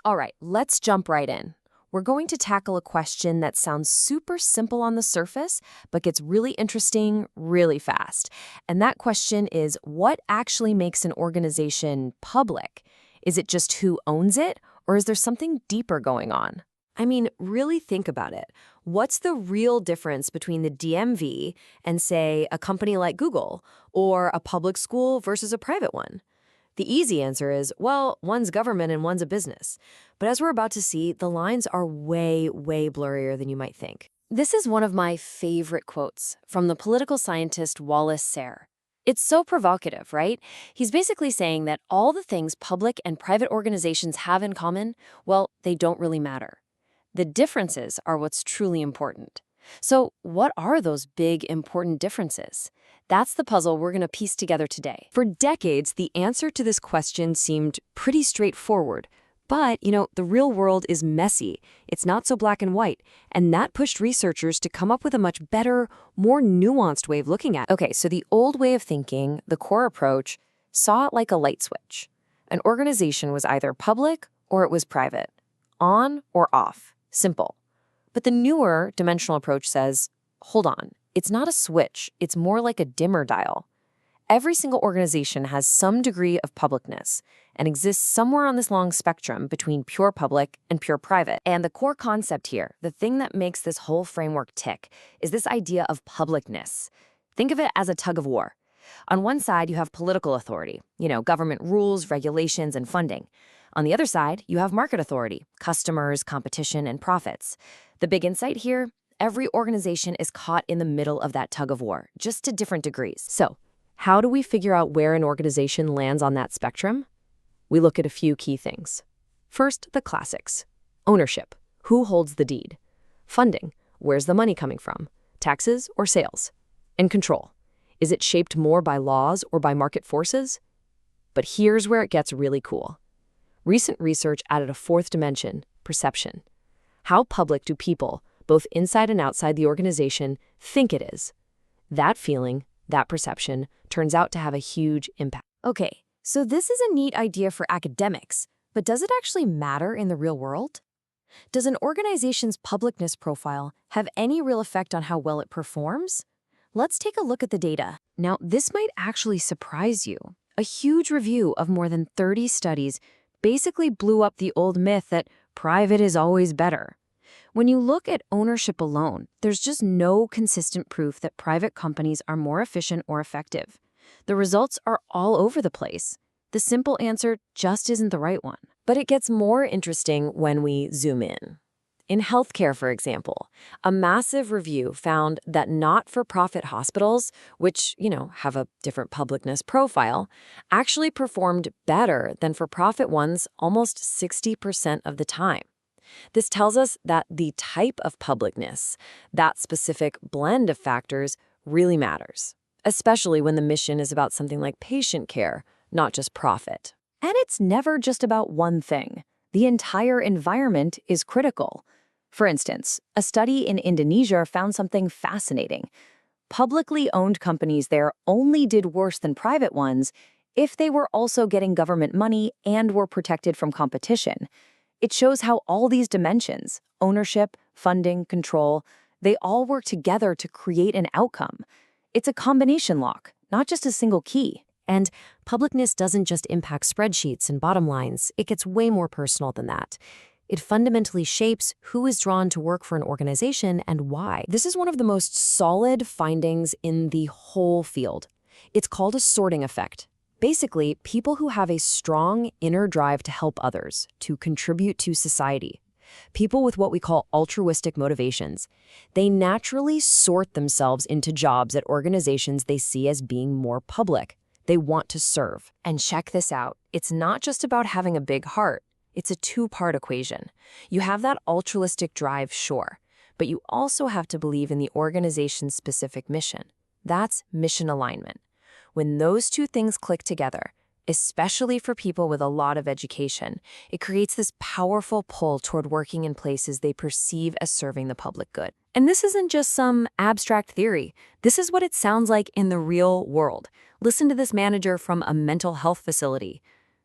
All right, let's jump right in. We're going to tackle a question that sounds super simple on the surface, but gets really interesting really fast. And that question is, what actually makes an organization public? Is it just who owns it, or is there something deeper going on? I mean, really think about it. What's the real difference between the DMV and, say, a company like Google, or a public school versus a private one? The easy answer is, well, one's government and one's a business. But as we're about to see, the lines are way, way blurrier than you might think. This is one of my favorite quotes from the political scientist Wallace Sayre. It's so provocative, right? He's basically saying that all the things public and private organizations have in common, well, they don't really matter. The differences are what's truly important. So what are those big, important differences? That's the puzzle we're going to piece together today. For decades, the answer to this question seemed pretty straightforward. But, the real world is messy. It's not so black and white. And that pushed researchers to come up with a much better, more nuanced way of looking at it. Okay, so the old way of thinking, the core approach, saw it like a light switch. An organization was either public or it was private. On or off. Simple. But the newer dimensional approach says, hold on, it's not a switch, it's more like a dimmer dial. Every single organization has some degree of publicness and exists somewhere on this long spectrum between pure public and pure private. And the core concept here, the thing that makes this whole framework tick, is this idea of publicness. Think of it as a tug of war. On one side, you have political authority, government rules, regulations, and funding. On the other side, you have market authority, customers, competition, and profits. The big insight here, every organization is caught in the middle of that tug of war, just to different degrees. So, how do we figure out where an organization lands on that spectrum? We look at a few key things. First, the classics. Ownership. Who holds the deed? Funding. Where's the money coming from? Taxes or sales? And control. Is it shaped more by laws or by market forces? But here's where it gets really cool. Recent research added a fourth dimension, perception. How public do people, both inside and outside the organization, think it is? That feeling, that perception, turns out to have a huge impact. Okay, so this is a neat idea for academics, but does it actually matter in the real world? Does an organization's publicness profile have any real effect on how well it performs? Let's take a look at the data. Now, this might actually surprise you. A huge review of more than 30 studies basically blew up the old myth that private is always better. When you look at ownership alone, there's just no consistent proof that private companies are more efficient or effective. The results are all over the place. The simple answer just isn't the right one. But it gets more interesting when we zoom in. In healthcare, for example, a massive review found that not-for-profit hospitals, which, have a different publicness profile, actually performed better than for-profit ones almost 60% of the time. This tells us that the type of publicness, that specific blend of factors, really matters, especially when the mission is about something like patient care, not just profit. And it's never just about one thing. The entire environment is critical. For instance, a study in Indonesia found something fascinating. Publicly owned companies there only did worse than private ones if they were also getting government money and were protected from competition. It shows how all these dimensions, ownership, funding, control, they all work together to create an outcome. It's a combination lock, not just a single key. And publicness doesn't just impact spreadsheets and bottom lines. It gets way more personal than that. It fundamentally shapes who is drawn to work for an organization and why. This is one of the most solid findings in the whole field. It's called a sorting effect. Basically, people who have a strong inner drive to help others, to contribute to society, people with what we call altruistic motivations, they naturally sort themselves into jobs at organizations they see as being more public. They want to serve. And check this out. It's not just about having a big heart. It's a two-part equation. You have that altruistic drive, sure, but you also have to believe in the organization's specific mission. That's mission alignment. When those two things click together, especially for people with a lot of education, it creates this powerful pull toward working in places they perceive as serving the public good. And this isn't just some abstract theory. This is what it sounds like in the real world. Listen to this manager from a mental health facility.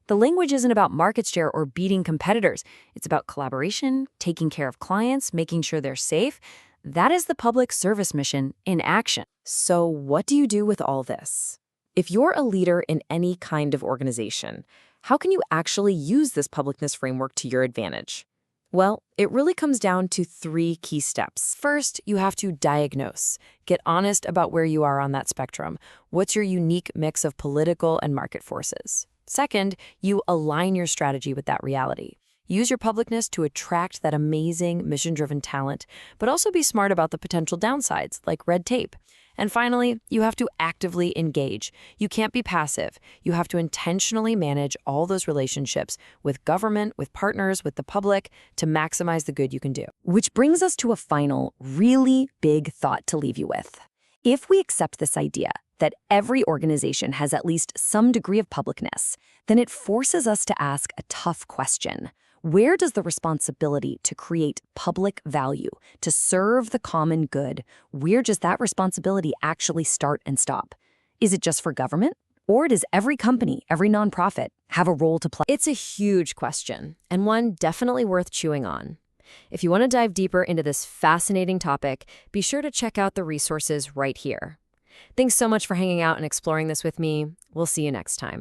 The language isn't about market share or beating competitors. It's about collaboration, taking care of clients, making sure they're safe. That is the public service mission in action. So what do you do with all this? If you're a leader in any kind of organization, how can you actually use this publicness framework to your advantage? Well, it really comes down to 3 key steps. First, you have to diagnose. Get honest about where you are on that spectrum. What's your unique mix of political and market forces? Second, you align your strategy with that reality. Use your publicness to attract that amazing, mission-driven talent, but also be smart about the potential downsides, like red tape. And finally, you have to actively engage. You can't be passive. You have to intentionally manage all those relationships with government, with partners, with the public to maximize the good you can do. Which brings us to a final, really big thought to leave you with. If we accept this idea that every organization has at least some degree of publicness, then it forces us to ask a tough question. Where does the responsibility to create public value, to serve the common good, where does that responsibility actually start and stop? Is it just for government? Or does every company, every nonprofit, have a role to play? It's a huge question, and one definitely worth chewing on. If you want to dive deeper into this fascinating topic, be sure to check out the resources right here. Thanks so much for hanging out and exploring this with me. We'll see you next time.